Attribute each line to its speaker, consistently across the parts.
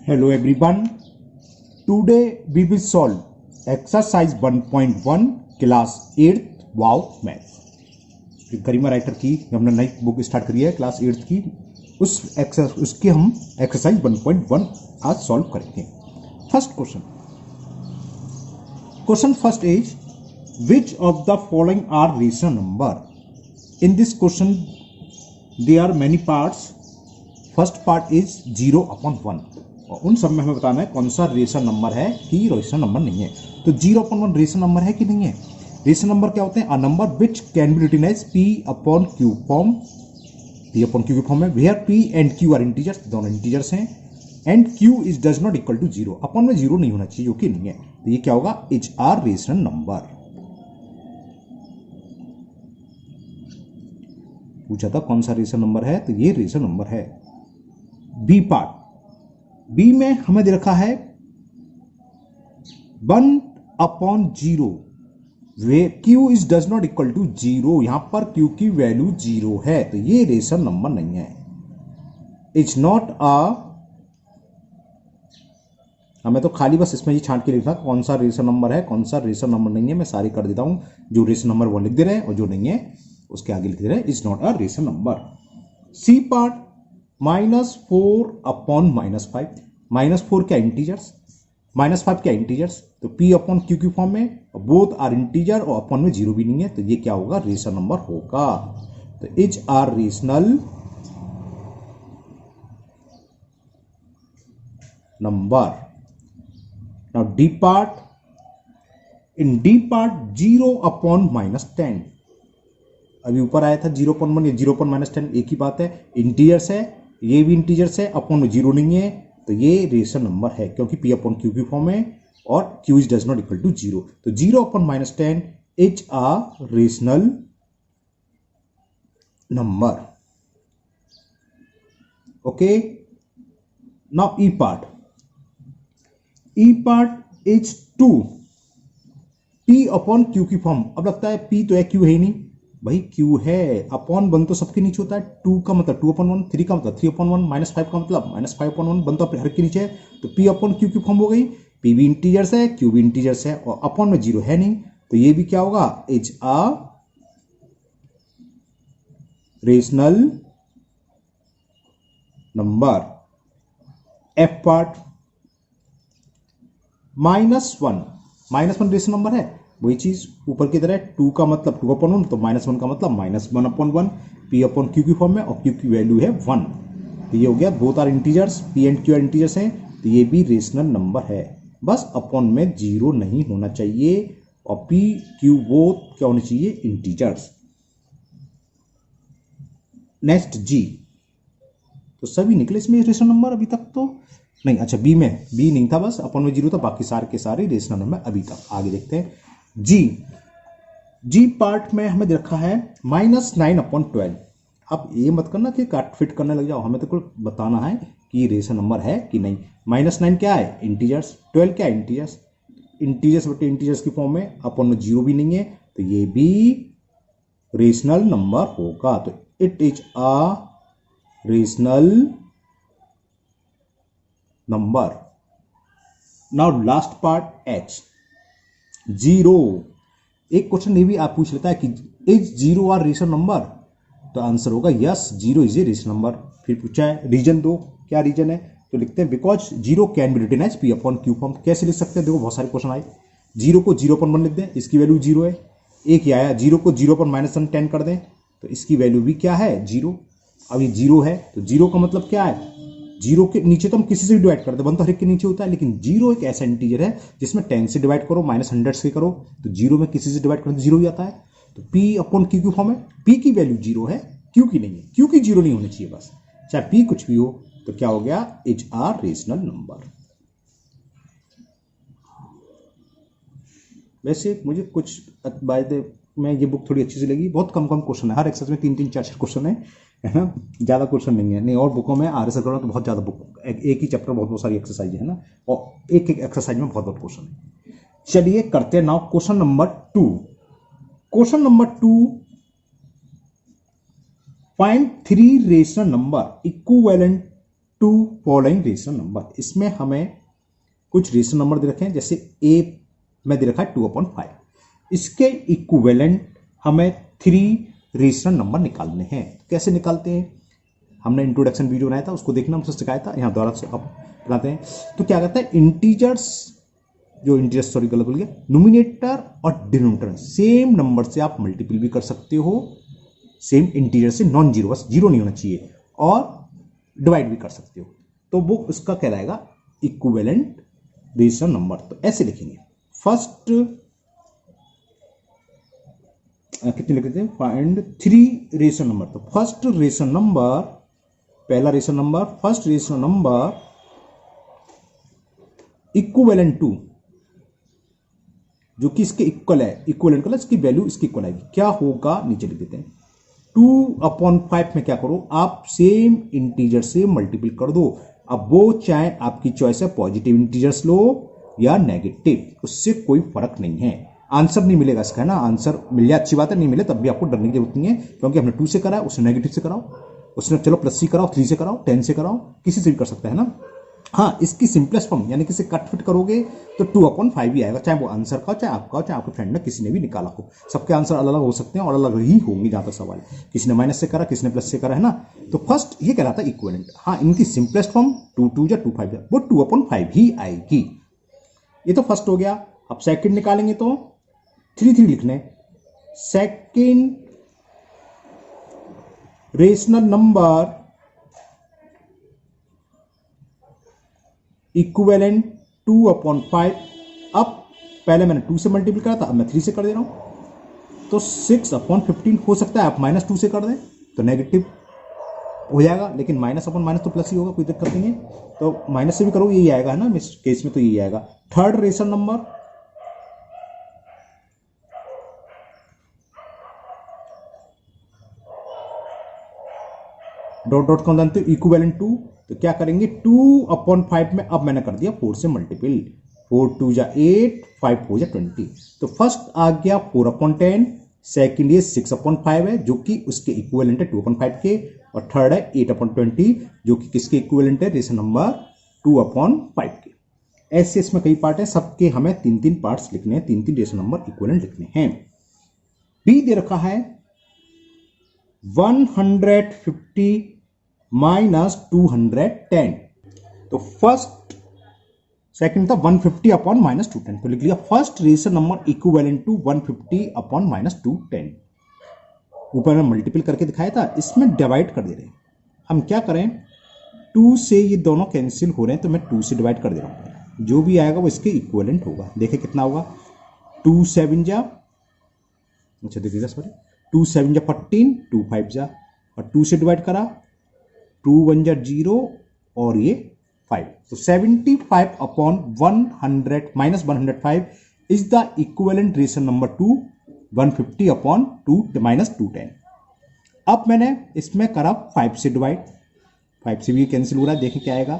Speaker 1: Hello everyone. Today we will solve exercise 1.1 class 8th wow math. Garima writer की हमने नई book start करी है क्लास 8th की, उसके हम एक्सरसाइज 1.1 आज सॉल्व करेंगे। First question first is which of the following are rational number. In this question there are many parts. First part is 0/1 और उन सब में हमें बताना है कौन सा रेशनल नंबर है कि रेशनल नंबर नहीं है। तो 0/1 रेशनल नंबर है कि नहीं है। रेशनल नंबर क्या होते हैं? A number which can be written as P/Q form. P/Q form में where P and Q are integers, दोनों इंटीजर्स हैं, and Q is does not equal to 0। अपन में 0 नहीं होना चाहिए, जो कि नहीं है। तो ये क्या होगा? Is are rational number. पूछा था कौन सा रेशनल नंबर है, तो ये रेशनल नंबर है। बी पार्ट, बी में हमें दे रखा है 1/0 where Q is does not equal to 0। यहां पर Q की वैल्यू 0 है, तो ये रेशनल नंबर नहीं है। इट्स नॉट अ, हमें तो खाली बस इसमें ये छांट के लिखना कौन सा रेशनल नंबर है, कौन सा रेशनल नंबर नहीं है। मैं सारी कर देता हूं, जो रेशनल नंबर वो लिख दे रहे हैं और जो नहीं है उसके आगे लिख दे रहे हैं is not a rational number. C part -4/-5। -4 क्या इंटीजर्स, -5 क्या इंटीजर्स। तो P/Q की फॉर्म में, बोथ आर इंटीजर और अपन में 0 भी नहीं है, तो ये क्या होगा? रेशनल नंबर होगा। तो is are rational number. Now D part, in D part 0/-10। अभी ऊपर आया था 0/1 या 0/-10, एक ही बात है। इंटीजर्स है, ये भी इंटीजर्स है, अपन में 0 नहीं है, तो ये रेशनल नंबर है क्योंकि P/Q की फॉर्म है और Q is does not equal to 0। तो 0/-10 is a rational number. Okay, now E part, E part is 2 P/Q की फॉर्म। अब लगता है P तो है, Q है ही नहीं भाई। Q है, अपॉन 1 तो सबके नीचे होता है। 2 का मतलब 2/1, 3 का मतलब 3/1, -5 का मतलब -5/1, 1 तो हर के नीचे है। तो P/Q की फॉर्म हो गई। P भी इंटीजर्स है, Q भी इंटीजर्स है और अपॉन में 0 है नहीं, तो ये भी क्या होगा? Is a rational number. F part -1 rational number है, वही चीज ऊपर की तरह। 2 का मतलब 2/1, तो -1 का मतलब -1/1। P/Q की फॉर्म में और Q की वैल्यू है 1, तो ये हो गया। Both are integers, P and Q are integers हैं, तो ये भी रेशनल नंबर है। बस अपॉन में 0 नहीं होना चाहिए और P Q बोथ क्या होने चाहिए? इंटीजर्स। नेक्स्ट जी, तो सभी निकले इसमें रेशनल नंबर अभी तक तो नहीं। अच्छा, बी में बी नहीं था, बस अपन में 0 था, बाकी सारे के सारे रेशनल नंबर अभी तक। आगे देखते हैं जी पार्ट में हमें रखा है -9/12। अब ये मत करना कि काट फिट करने लग जाओ, हमें तो कुछ बताना है कि रेशनल नंबर है कि नहीं। -9 क्या है? इंटीजर्स। 12 क्या है? इंटीजर्स। इंटीजर्स बटे इंटीजर्स की फॉर्म में, अपन में 0 भी नहीं है, तो ये भी रेशनल नंबर होगा। तो it is a rational number. Now last part H, 0। एक क्वेश्चन ये भी आप पूछ लेता है कि इज 0 आर रेशनल नंबर, तो आंसर होगा yes, 0 is a rational number. फिर पूछा है रीजन दो, क्या रीजन है? तो लिखते हैं because 0 can be written as P/Q form. कैसे लिख सकते हैं? देखो बहुत सारे क्वेश्चन आए। 0 को 0/1 लिख दें, इसकी वैल्यू 0 है। एक ही आया 0 को 0/-10 कर दें, तो इसकी वैल्यू भी क्या है? 0। अब ये 0 है, तो 0 का मतलब क्या है? 0 के नीचे तो हम किसी से भी डिवाइड करते हैं, 1 तो हर एक के नीचे होता है, लेकिन 0 एक ऐसा इंटीजर है जिसमें 10 से डिवाइड करो, -100 से करो, तो 0 में किसी से डिवाइड करो तो 0 ही आता है। तो P/Q की फॉर्म है, P की वैल्यू 0 है, Q की नहीं है। Q की 0 नहीं होनी चाहिए, बस चाहे P कुछ भी हो, तो क्या हो गया? Is are rational number. वैसे मुझे कुछ बाय द में ये बुक थोड़ी अच्छी सी लगी। बहुत कम क्वेश्चन है, हर एक्सरसाइज में 3-3, 4-4 क्वेश्चन है ना, ज़्यादा क्वेश्चन नहीं है। नहीं, और बुकों में RS करो तो बहुत ज़्यादा बुक, एक ही चैप्टर बहुत सारी एक्सरसाइज है ना, और एक एक्सरसाइज में बहुत क्वेश्चन है। चलिए करते हैं now question number 2। Question number 2, find 3 rational number equivalent to following rational number. इसमें हमें कुछ रेशनल नंबर दे रखे हैं, जैसे ए में दे रखा है 2/5। इसके इक्विवेलेंट हमें 3 रेशनल नंबर निकालने हैं। कैसे निकालते हैं? हमने इंट्रोडक्शन वीडियो बनाया था, उसको देखना हमसे सिखाया था, यहाँ दोबारा से अब बनाते हैं। तो क्या कहता है, गलत बोल गया, नोमिनेटर और डिनोमिनेटर सेम नंबर से आप मल्टीपल भी कर सकते हो, सेम इंटीजर से, नॉन जीरो, बस जीरो नहीं होना चाहिए, और डिवाइड भी कर सकते हो। तो वो उसका कहलाएगा इक्विवेलेंट रेशनल नंबर। तो ऐसे लिखेंगे, फर्स्ट कितने लिखते हैं, फाइंड 3 रेशनल नंबर। तो फर्स्ट रेशनल नंबर, पहला rational number, first rational number equivalent to, जो कि इसके इक्वल है, इक्विवेलेंट का इसकी वैल्यू इसकी इक्वल आएगी। क्या होगा, नीचे लिख देते हैं। 2/5 में क्या करो, आप सेम इंटीजर से मल्टीपल कर दो। अब वो चाहे आपकी चॉइस है, पॉजिटिव इंटीजर्स लो या नेगेटिव, उससे कोई फर्क नहीं है। आंसर नहीं मिलेगा इसका, है ना, आंसर मिल जाए अच्छी बात है, नहीं मिले तब भी आपको डरने की जरूरत नहीं है, क्योंकि हमने 2 से करा है, उसने नेगेटिव से कराओ, उसने चलो +3 कराओ, 3 से कराओ, 10 से कराओ, किसी से भी कर सकता है ना। हाँ, इसकी सिंपलेस्ट फॉर्म यानी कि इसे कट फिट करोगे तो 2/5 ही आएगा, चाहे वो आंसर का, चाहे आपका हो, चाहे आपके फ्रेंड ने किसी ने भी निकाला हो। सबके आंसर अलग अलग हो सकते हैं और अलग ही होंगे जहां तक सवाल है। किसी ने माइनस से करा, किसी ने प्लस से करा, है ना। तो फर्स्ट ये कहलाता है इक्विवेलेंट। हाँ, इनकी सिंपलेस्ट फॉर्म 2 या 2/5 वो 2/5 ही आएगी। ये तो फर्स्ट हो गया। अब सेकंड निकालेंगे तो 3 लिखने। Second rational number equivalent 2/5। अब पहले मैंने 2 से मल्टीपल करा था, अब मैं 3 से कर दे रहा हूं। तो 6/15 हो सकता है आप -2 से कर दें तो नेगेटिव हो जाएगा, लेकिन माइनस अपन माइनस तो प्लस ही होगा, कोई दिक्कत नहीं है। तो माइनस से भी करोगे यही आएगा, है ना, इस केस में तो यही आएगा। Third rational number dot dot कौन जानते हो, इक्विवेलेंट टू। तो क्या करेंगे, 2/5 में अब मैंने कर दिया 4 से मल्टीपल, 4 2 जा 8, 5 4 जा 20। तो फर्स्ट आ गया 4/10, सेकंड ये 6/5 है जो कि उसके इक्विवेलेंट है 2/5 के, और थर्ड है 8/20 जो कि किसके इक्विवेलेंट है, रेशनल नंबर 2/5 के। ऐसे इसमें कई पार्ट है, सबके हमें 3 पार्ट्स लिखने हैं, 3 रेशनल नंबर इक्विवेलेंट लिखने हैं। बी दे रखा है 150 माइनस 210। तो फर्स्ट सेकंड था 150/- 210, तो लिख लिया first rational number equivalent to 150/- 210। ऊपर में मल्टीपल करके दिखाया था, इसमें डिवाइड कर दे रहे हैं। हम क्या करें, 2 से ये दोनों कैंसिल हो रहे हैं तो मैं 2 से डिवाइड कर दे रहा हूं, जो भी आएगा वो इसके इक्विवेलेंट होगा। देखें कितना होगा, 2 7 जा, अच्छा देखिएगा सॉरी, 2 7 जा 14, 2 5 जा, और 2 से डिवाइड करा, 2 1 जा 0 और ये 5। तो 75/100 minus 105 is the equivalent rational number two 150/2 minus 210। अब मैंने इसमें करा 5 से डिवाइड, 5 से भी कैंसिल हो रहा है, देखें क्या आएगा।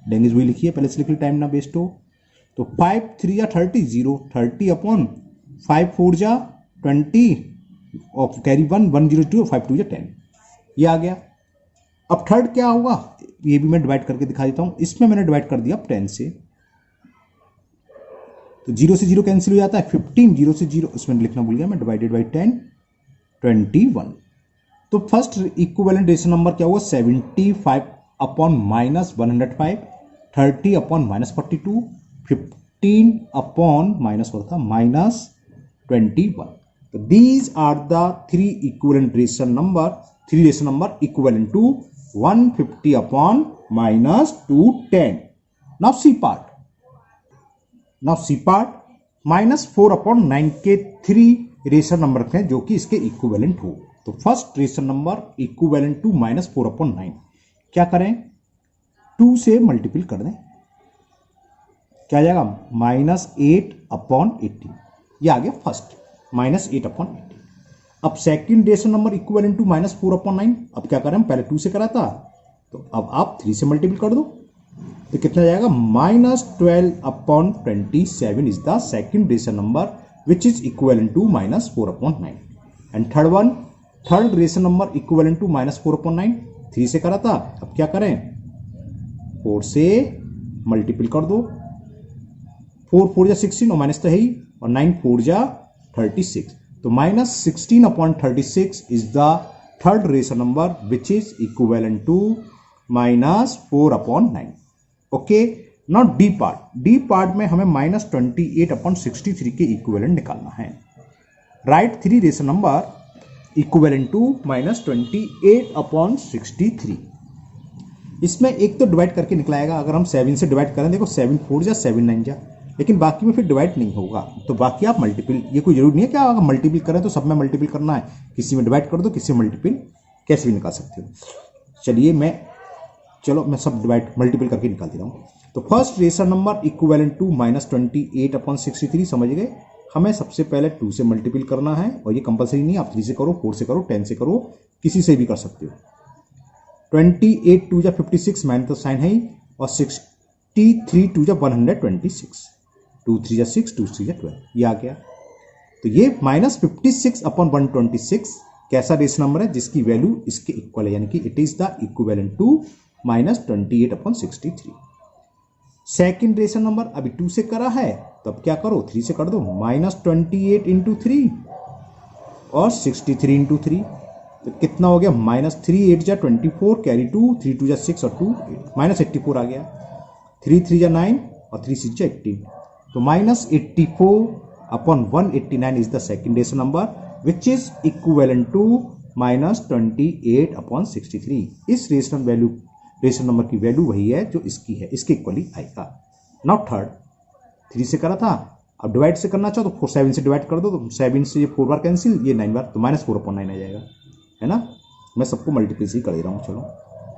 Speaker 1: लैंग्वेज वही लिखी है, पहले से लिख ली, टाइम ना वेस्ट हो। तो 5 3 जा 30, 0 30/5 4 जा 20 और कैरी 1 1 0 2 5 2 जा 10, ये आ गया। अब थर्ड क्या होगा, ये भी मैं डिवाइड करके दिखा देता हूं। इसमें मैंने डिवाइड कर दिया 10 से, तो 0 से 0 कैंसिल हो जाता है, 15 0 से 0, इसमें लिखना भूल गया मैं, डिवाइडेड बाई 10 21। तो फर्स्ट इक्विवेलेंट रेशनल नंबर क्या हुआ, 75/-105, 30/-42, 15/-21। तो these are the 3 equivalent rational number, 3 rational number equivalent to 150/-210. Now C part. Now C part, -4/9 के 3 रेशनल नंबर हैं जो कि इसके इक्विवेलेंट हो। तो first rational number equivalent to -4/9, क्या करें, 2 से मल्टीपल कर दें, क्या आ जाएगा, -8/18। ये आ गया फर्स्ट, -8/18। अब second rational number equivalent to -4/9, अब क्या करें, पहले 2 से करा था, तो अब आप 3 से मल्टीपल कर दो, तो कितना जाएगा, -12/27 is the second rational number which is equivalent to -4/9। And third one, third rational number equivalent to -4/9, 3 से करा था, अब क्या करें, 4 से मल्टीपल कर दो, 4 4 जा 16 और माइनस तो है ही, और 9 4 जा 36, तो -16/36 is the third rational number which is equivalent to -4/9। Okay, now D part में हमें -28/63 के इक्विवेलेंट निकालना है। Right 3 rational number equivalent to -28/63। इसमें एक तो डिवाइड करके निकलाएगा, अगर हम 7 से डिवाइड करें, देखो 7 4 जा 7 9 जा, लेकिन बाकी में फिर डिवाइड नहीं होगा, तो बाकी आप मल्टीपल, ये कोई जरूरी नहीं है कि अगर मल्टीपल करें तो सब में मल्टीपल करना है, किसी में डिवाइड कर दो, किसी में मल्टीपल कैसे भी निकाल सकते हो। चलिए मैं सब डिवाइड मल्टीपल करके निकाल दे रहा हूँ। तो first rational number equivalent to -28/63, समझ गए। हमें सबसे पहले 2 से मल्टीपल करना है, और ये कंपलसरी नहीं, आप 3 से करो, 4 से करो, 10 से करो, किसी से भी कर सकते हो। 28 2 जा 56, माइनस तो साइन है ही, और 63 2 जा 126, 2 3 जा 6, 2 3 जा 12, ये आ गया। तो ये -56/126 कैसा रेशनल नंबर है, जिसकी वैल्यू इसके इक्वल है, यानी कि it is the equivalent to -28/63। Second rational number अभी 2 से करा है, तो अब क्या करो, 3 से कर दो, -28 × 3 और 63 × 3, तो कितना हो गया, -3 8 जा 24, कैरी 2, 3 2 जा 6 और 2 8, -84 आ गया, 3 3 जा 9 और 3 6 जा 18, तो -84/189 is the second rational number which is equivalent to -28/63। इस रेशनल नंबर की वैल्यू वही है जो इसकी है, इसके इक्वली आएगा। नाउ थर्ड, 3 से करा था, अब डिवाइड से करना चाहो तो 7 से डिवाइड कर दो, तो 7 से ये 4 बार कैंसिल, ये 9 बार, तो -4/9 आ जाएगा, है ना। मैं सबको मल्टीपल से ही कर दे रहा हूँ। चलो,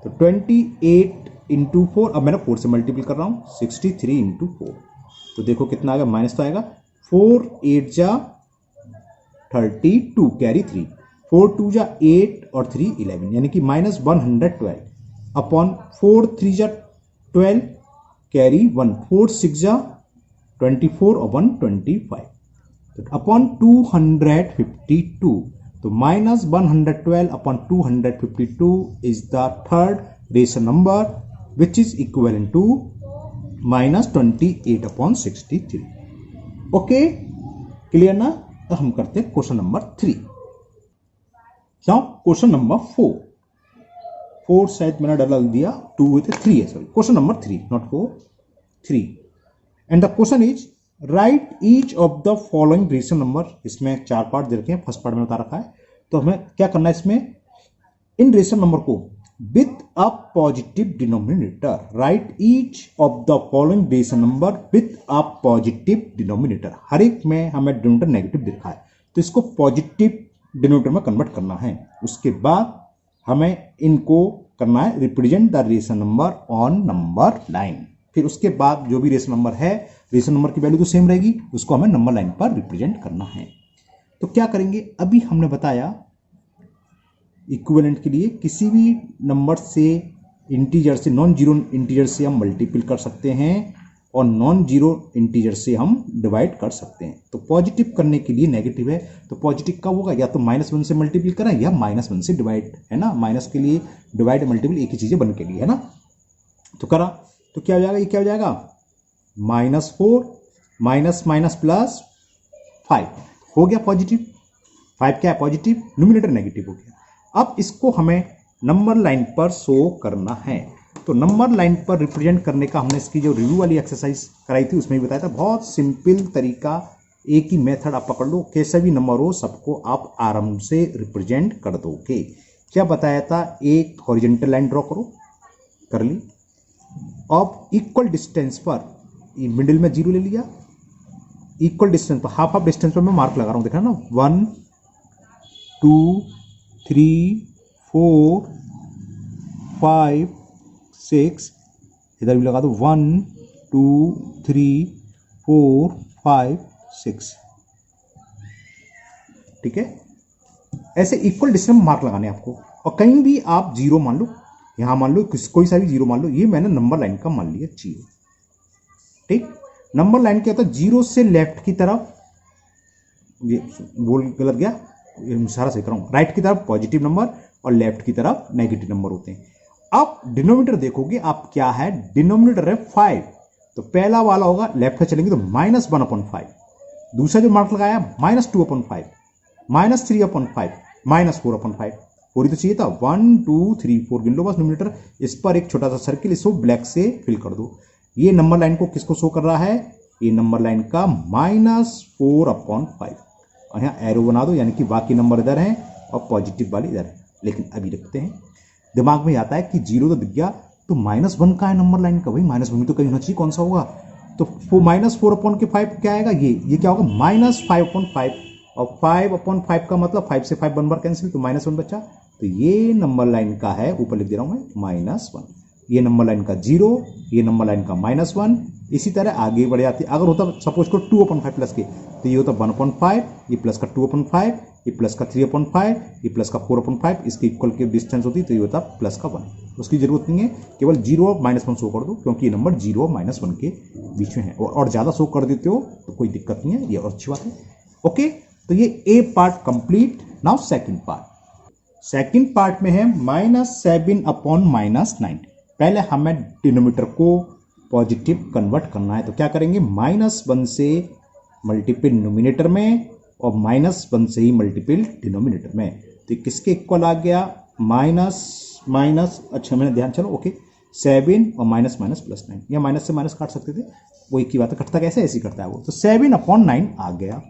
Speaker 1: तो 28 × 4, अब मैंने 4 से मल्टीपल कर रहा हूँ, 63 × 4, तो देखो कितना आएगा, माइनस तो आएगा, 4 8 जा 32, कैरी 3, 4 2 जा 8 और 3 11, यानी कि -112/4 3 जा 12, कैरी 1, 4 6 जा 24 और 125, तो अपॉन 252, तो -112/252 is the third rational number which is equivalent to -28/63। Okay, clear ना। तो हम करते हैं question number 3। Now question number 4 शायद मैंने डाल दिया, 2 हुए थे, 3 है, sorry, question number 3, not 4, 3, and the question is right each of the following rational number. इसमें 4 पार्ट दे रखे हैं, फर्स्ट पार्ट में बता रखा है, तो हमें क्या करना है, इसमें इन रेशनल नंबर को with a positive denominator, write each of the following rational number with a positive denominator. हर एक में हमें डिनोमिनेटर नेगेटिव दिखा है, तो इसको पॉजिटिव डिनोमिनेटर में कन्वर्ट करना है। उसके बाद हमें इनको करना है represent the rational number on number line. फिर उसके बाद जो भी रेशनल नंबर है, रेशनल नंबर की वैल्यू तो सेम रहेगी, उसको हमें नंबर लाइन पर रिप्रेजेंट करना है। तो क्या करेंगे, अभी हमने बताया इक्विवेलेंट के लिए किसी भी नंबर से, इंटीजर से, नॉन जीरो इंटीजर से हम मल्टीपल कर सकते हैं, और नॉन जीरो इंटीजर से हम डिवाइड कर सकते हैं। तो पॉजिटिव करने के लिए नेगेटिव है, तो पॉजिटिव कब होगा, या तो -1 से मल्टीपल करें या -1 से डिवाइड, है ना। माइनस के लिए डिवाइड मल्टीपल एक ही चीज़ें बन के लिए, है ना। तो करा तो क्या हो जाएगा, ये क्या हो जाएगा, -4 माइनस +5 हो गया पॉजिटिव, 5 क्या है पॉजिटिव, न्यूमरेटर नेगेटिव हो गया। अब इसको हमें नंबर लाइन पर शो करना है, तो नंबर लाइन पर रिप्रेजेंट करने का हमने इसकी जो रिव्यू वाली एक्सरसाइज कराई थी उसमें भी बताया था, बहुत सिंपल तरीका, एक ही मेथड आप पकड़ लो, कैसा भी नंबर हो सबको आप आराम से रिप्रेजेंट कर दोगे। क्या बताया था, एक हॉरिजॉन्टल लाइन ड्रॉ करो, कर ली, अब इक्वल डिस्टेंस पर मिडिल में 0 ले लिया, इक्वल डिस्टेंस पर हाफ डिस्टेंस पर मैं मार्क लगा रहा हूं, देखा ना, 1 2 3 4 5 6, इधर भी लगा दो 1 2 3 4 5 6, ठीक है। ऐसे इक्वल डिस्टेंस में मार्क लगाने आपको, और कहीं भी आप 0 मान लो, यहां मान लो कोई सा भी 0 मान लो, ये मैंने नंबर लाइन का मान लिया 0, ठीक। नंबर लाइन क्या होता है, 0 से लेफ्ट की तरफ, ये बोल गलत गया, इशारा सही कर रहा हूं, राइट की तरफ पॉजिटिव नंबर और लेफ्ट की तरफ नेगेटिव नंबर होते हैं। अब डिनोमिनेटर देखोगे आप, क्या है, डिनोमिनेटर है 5, तो पहला वाला होगा, लेफ्ट में चलेंगे तो -1/5, दूसरा जो मार्क लगाया -2/5, -3/5, -4/5, पूरी तो चाहिए था 1 2 3 4 गिन लो बस डिनोमिनेटर। इस पर एक छोटा सा सर्किल, इसको ब्लैक से फिल कर दो। ये नंबर लाइन को किसको शो कर रहा है, ये नंबर लाइन का -4/5, और यहाँ एरो बना दो, यानी कि बाकी नंबर इधर हैं और पॉजिटिव वाले इधर है। लेकिन अभी रखते हैं, दिमाग में आता है कि 0 तो दिख गया, तो -1 का है नंबर लाइन का, भाई -1 तो कहीं होना चाहिए, कौन सा होगा, तो -4/5 क्या आएगा, ये क्या होगा, -5/5, और 5/5 का मतलब 5 से 5 1 बार कैंसिल, तो -1 बचा, तो ये नंबर लाइन का है, ऊपर लिख दे रहा हूं मैं -1, ये नंबर लाइन का 0, ये नंबर लाइन का -1। इसी तरह आगे बढ़ जाती, अगर होता सपोज को 2/5 प्लस के, तो ये होता 1/5, ये प्लस का 2/5, ये प्लस का 3/5, ये प्लस का 4/5, इसके इक्वल की डिस्टेंस होती, तो ये होता प्लस का 1। उसकी जरूरत नहीं है, केवल 0 और -1 शो कर दो, क्योंकि ये नंबर 0 और -1 के बीच में है, और ज़्यादा शो कर देते हो तो कोई दिक्कत नहीं है, ये और अच्छी बात है। ओके, तो ये a part complete. Now second part में है -7/-9। पहले हमें डिनोमिनेटर को पॉजिटिव कन्वर्ट करना है, तो क्या करेंगे, -1 से मल्टीपल नोमिनेटर में और -1 से ही मल्टीपल डिनोमिनेटर में, तो किसके इक्वल आ गया, माइनस, अच्छा मैंने ध्यान, चलो ओके, 7 और माइनस प्लस 9, या माइनस से माइनस काट सकते थे, वो एक ही बात है, कटता कैसे, ऐसे ही करता है वो, तो 7/9 आ गया,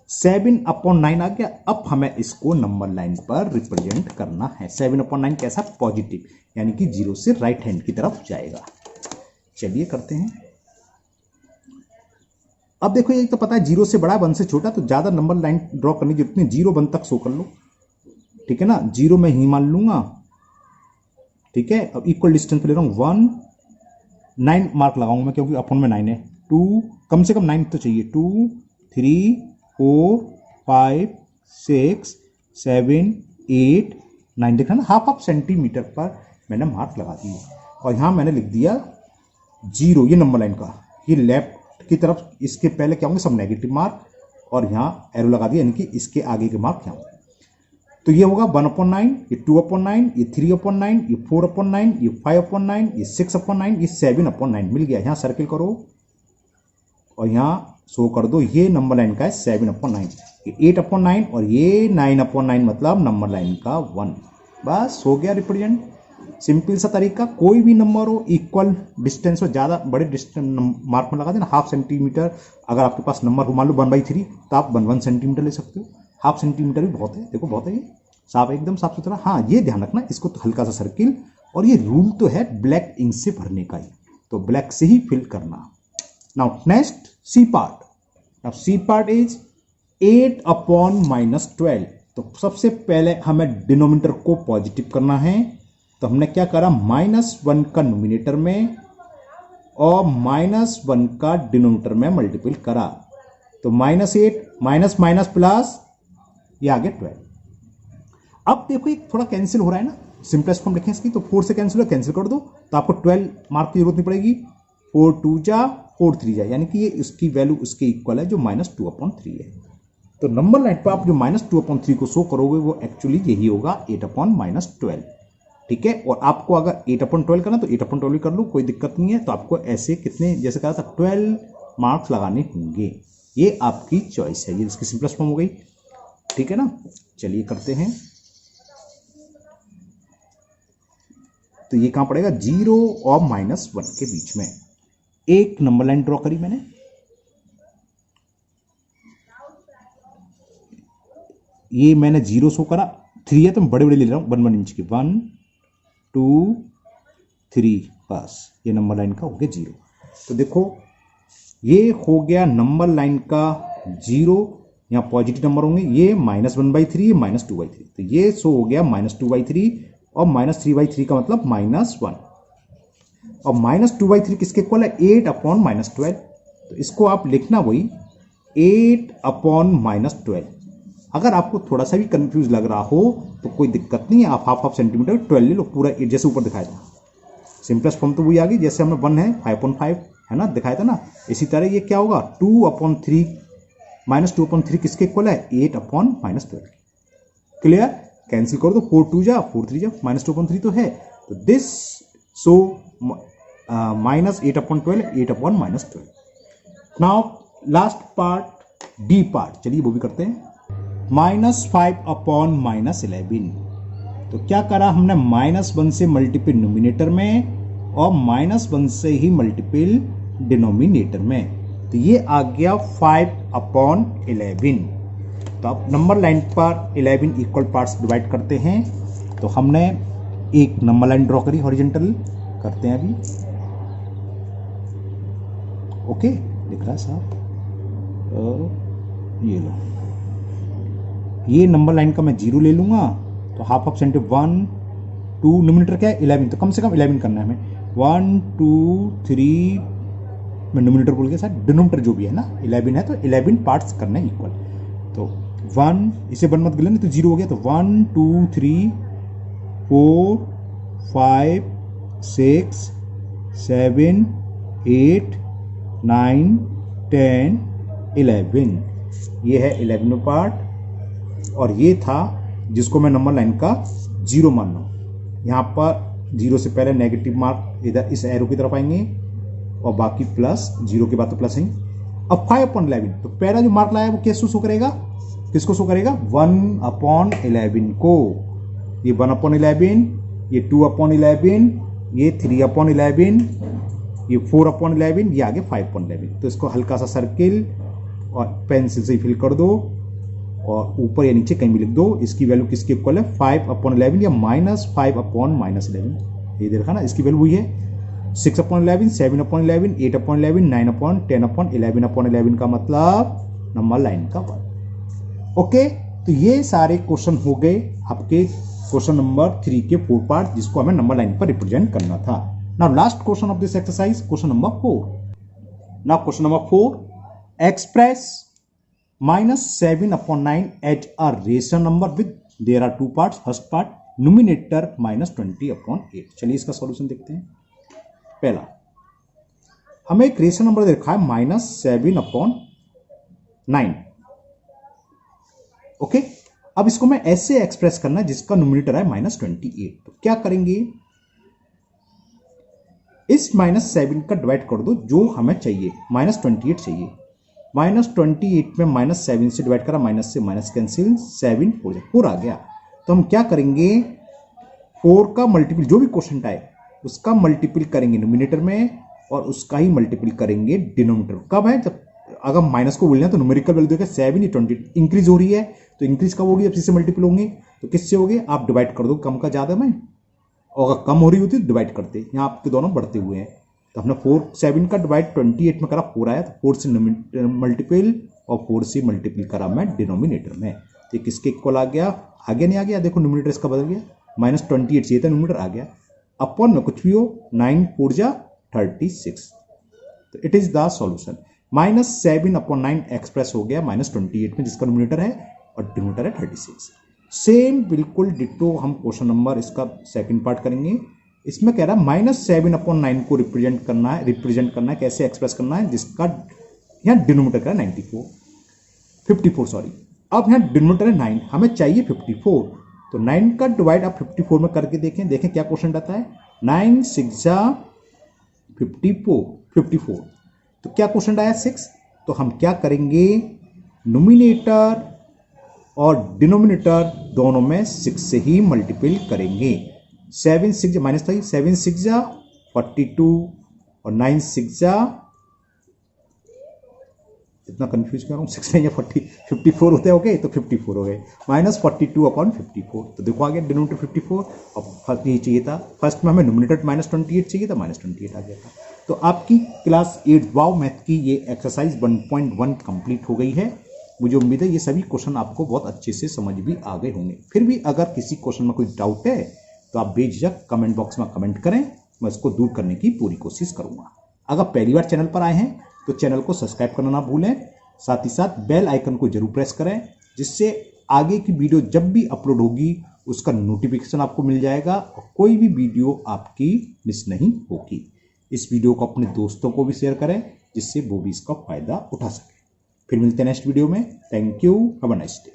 Speaker 1: 7/9 आ गया। अब हमें इसको नंबर लाइन पर रिप्रेजेंट करना है। 7/9 कैसा, पॉजिटिव, यानी कि 0 से राइट हैंड की तरफ जाएगा। चलिए करते हैं। अब देखो, ये तो पता है 0 से बड़ा 1 से छोटा, तो ज्यादा नंबर लाइन ड्रॉ करने की जरूरत नहीं, 0 1 तक शो कर लो, ठीक है ना, 0 में ही मान लूंगा, ठीक है। अब इक्वल डिस्टेंस पे ले रहा हूं 1, 9 मार्क लगाऊंगा मैं, क्योंकि अपन में 9 है, 2, कम से कम 9 तो चाहिए, 2 3 4 5 6 7 8 9, देखा ना, हाफ सेंटीमीटर पर मैंने मार्क लगा दिया, और यहां मैंने लिख दिया 0, ये नंबर लाइन का, ये लेफ्ट की तरफ, इसके पहले क्या होंगे, सब नेगेटिव मार्क, और यहाँ एरो लगा दिया, यानी कि इसके आगे के मार्क यहाँ, तो ये होगा 1/9, ये 2/9, ये 3/9, ये 4/9, ये 5/9, ये 6/9, ये 7/9 मिल गया। यहाँ सर्किल करो और यहाँ शो कर दो, ये नंबर लाइन का है 7/9, ये 8/9 और ये 9/9, मतलब नंबर लाइन का 1। बस हो गया रिप्रेजेंट। सिंपल सा तरीका, कोई भी नंबर हो, इक्वल डिस्टेंस हो, ज़्यादा बड़े डिस्टेंस मार्क में लगा देना, हाफ सेंटीमीटर, अगर आपके पास नंबर हो मान लो 1/3, तो आप 1 सेंटीमीटर ले सकते हो, हाफ सेंटीमीटर भी बहुत है, देखो बहुत है, ये साफ, एकदम साफ सुथरा। हाँ, ये ध्यान रखना, इसको तो हल्का सा सर्किल, और ये रूल तो है ब्लैक इंक से भरने का ही, तो ब्लैक से ही फिल करना। Now next C part. Now C part is 8/-12। तो सबसे पहले हमें डिनोमिनेटर को पॉजिटिव करना है, तो हमने क्या करा, -1 का नोमिनेटर में और -1 का डिनोमिनेटर में मल्टीपल करा, तो -8 माइनस प्लस, ये आ गया 12। अब देखो ये थोड़ा कैंसिल हो रहा है ना, सिंपलेस्ट फॉर्म लिखें इसकी, तो 4 से कैंसिल हो, कैंसिल कर दो, तो आपको 12 मार्क की जरूरत नहीं पड़ेगी, 4 2 जा 4 3 जा, यानी कि ये इसकी वैल्यू उसके इक्वल है जो -2/3 है। तो नंबर लाइन पर आप जो -2/3 को शो करोगे वो एक्चुअली यही होगा 8/-12, ठीक है। और आपको अगर 8/12 करना तो 8/12 कर लो, कोई दिक्कत नहीं है। तो आपको ऐसे कितने, जैसे कहा था 12 मार्क्स लगाने होंगे, ये आपकी चॉइस है, ये इसकी सिंपलेस्ट फॉर्म हो गई, ठीक है ना। चलिए करते हैं। तो ये कहां पड़ेगा, 0 और -1 के बीच में एक नंबर लाइन ड्रॉ करी मैंने, ये मैंने 0 शो करा, 3 है तो मैं बड़े बड़े ले रहा हूं, 1 1 इंच के, 1 2 3, बस ये नंबर लाइन का हो गया 0। तो देखो ये हो गया नंबर लाइन का 0, यहाँ पॉजिटिव नंबर होंगे, ये -1/3, -2/3, तो ये शो हो गया -2/3, और -3/3 का मतलब -1, और -2/3 किसके इक्वल है, 8/-12। तो इसको आप लिखना वही 8/-12। अगर आपको थोड़ा सा भी कंफ्यूज लग रहा हो तो कोई दिक्कत नहीं है, आप हाफ सेंटीमीटर 12 ले लो, पूरा जैसे ऊपर दिखाया था, सिंपलेस्ट फॉर्म तो वही आ गई, जैसे हमने 1 है 5/5 है ना, दिखाया था ना। इसी तरह ये क्या होगा, 2/3, -2/3 किसके इक्वल है, 8/-12। क्लियर, कैंसिल करो तो 4 2 जा 4 3 जा, -2/3 तो है, तो this so minus 8/12, 8/-12. Now last part D part, चलिए वो भी करते हैं. -5/-11. तो क्या करा हमने, -1 से मल्टीपल न्यूमिनेटर में और -1 से ही मल्टीपल डिनोमिनेटर में. तो ये आ गया 5/11. तो अब नंबर लाइन पर 11 इक्वल पार्ट्स डिवाइड करते हैं. तो हमने एक नंबर लाइन ड्रॉ करी हॉरिजॉन्टल, करते हैं अभी. ओके, दिख रहा है साहब. ये लो, ये नंबर लाइन का मैं 0 ले लूंगा. तो हाफ ऑफ सेंटर 1 2, न्यूमिनेटर क्या है 11, तो कम से कम 11 करना है हमें. 1 2 3, मैं न्यूमिनेटर बोल गया सर, डिनोमिनेटर जो भी है ना 11 है, तो 11 पार्ट्स करने इक्वल. तो 1, इसे 1 मत गिले तो 0 हो गया. तो 1 2 3 4 5 6 7 8 9 10 11. ये है 11 पार्ट. और ये था जिसको मैं नंबर लाइन का 0 मान रहा हूँ. यहाँ पर 0 से पहले नेगेटिव मार्क इधर इस एरो की तरफ आएंगे और बाकी प्लस, 0 के बाद तो प्लस है. अब 5/11, तो पहला जो मार्क लाया वो कैसे शो करेगा, किसको शो करेगा, 1/11 को. ये 1/11, ये 2/11, ये 3/11, ये 4/11, ये आगे 5/11. तो इसको हल्का सा सर्किल और पेंसिल से फिल कर दो और ऊपर या नीचे कहीं भी लिख दो. इसकी वैल्यू किसके इक्वल है, 5/11 या -5/-11. ये देखा ना, इसकी वैल्यू वही है. 6/11, 7/11, 8/11, 9/10, 11/11 का मतलब नंबर लाइन का 1. ओके, तो ये सारे क्वेश्चन हो गए आपके क्वेश्चन नंबर 3 के 4 पार्ट, जिसको हमें नंबर लाइन पर रिप्रेजेंट करना था. Now last question of this exercise, question number 4. Now question number 4, express -7/9 as a rational number with there are 2 parts. First part numerator -20/8. चलिए इसका सॉल्यूशन देखते हैं. पहला, हमें एक रेशनल नंबर देखा है -7/9. ओके, अब इसको मैं ऐसे एक्सप्रेस करना है जिसका न्यूमिनेटर है -28. तो क्या करेंगे, इस -7 का डिवाइड कर दो जो हमें चाहिए, -28 चाहिए. -28 में -7 से डिवाइड करा, माइनस से माइनस कैंसिल, 7 4 आ गया. तो हम क्या करेंगे, 4 का मल्टीपल जो भी क्वेश्चन आए उसका मल्टीपल करेंगे न्यूमिनेटर में और उसका ही मल्टीपल करेंगे डिनोमिनेटर. कब है, जब अगर माइनस को बोलना है तो न्यूमेरिकल वैल्यू देखिए 7 या 20 इंक्रीज हो रही है. तो इंक्रीज कब होगी, जब इससे मल्टीपल होंगे. तो किससे होंगे, आप डिवाइड कर दो कम का ज्यादा में, और अगर कम हो रही होती तो डिवाइड करते. यहाँ आपके दोनों बढ़ते हुए हैं. तो हमने 7 का डिवाइड 28 में करा, 4 आया. तो 4 से मल्टीपल और 4 से मल्टीपल करा मैं डिनोमिनेटर में. तो किसके इक्वल आ गया, आगे नहीं आ गया, देखो न्यूमिनेटर इसका बदल गया. -28 चाहिए था, न्यूमिनेटर आ गया. अपन में कुछ भी हो, 9 4 जा 36. तो it is the solution. -7/9 express हो गया -28 में, जिसका न्यूमिनेटर है और डिनोमिनेटर है 36. सेम बिल्कुल डिट्टो हम क्वेश्चन नंबर इसका सेकंड पार्ट करेंगे. इसमें कह रहा है -7/9 को रिप्रेजेंट करना है, कैसे एक्सप्रेस करना है, जिसका यहाँ डिनोमिनेटर का 54 सॉरी. अब यहाँ डिनोमिनेटर है 9, हमें चाहिए 54. तो 9 का डिवाइड आप 54 में करके देखें क्या क्वेश्चन रहता है. 9 6 जा 54. तो क्या क्वेश्चन आया 6. तो हम क्या करेंगे, न्यूमिनेटर और डिनोमिनेटर दोनों में 6 से ही मल्टीपल करेंगे. 7 6 माइनस 3, 7 6 जा 42 और 9 6 जा, इतना कंफ्यूज कर रहा हूँ, 6 नहीं 54 होते हैं. ओके, तो 54 हो गए, -42/54. तो देखो आ गया डिनोमिनेटर 54. अब फर्स्ट ये चाहिए था, फर्स्ट में हमें न्यूमिनेटर -28 चाहिए था, -28 आ गया था. तो आपकी क्लास 8 वाव मैथ की ये एक्सरसाइज 1.1 कंप्लीट हो गई है. मुझे उम्मीद है ये सभी क्वेश्चन आपको बहुत अच्छे से समझ भी आ गए होंगे. फिर भी अगर किसी क्वेश्चन में कोई डाउट है तो आप बेझिझक कमेंट बॉक्स में कमेंट करें, मैं इसको दूर करने की पूरी कोशिश करूंगा. अगर पहली बार चैनल पर आए हैं तो चैनल को सब्सक्राइब करना ना भूलें, साथ ही साथ बेल आइकन को जरूर प्रेस करें, जिससे आगे की वीडियो जब भी अपलोड होगी उसका नोटिफिकेशन आपको मिल जाएगा और कोई भी वीडियो आपकी मिस नहीं होगी. इस वीडियो को अपने दोस्तों को भी शेयर करें, जिससे वो भी इसका फायदा उठा सके. फिर मिलते हैं नेक्स्ट वीडियो में. Thank you, have a nice day.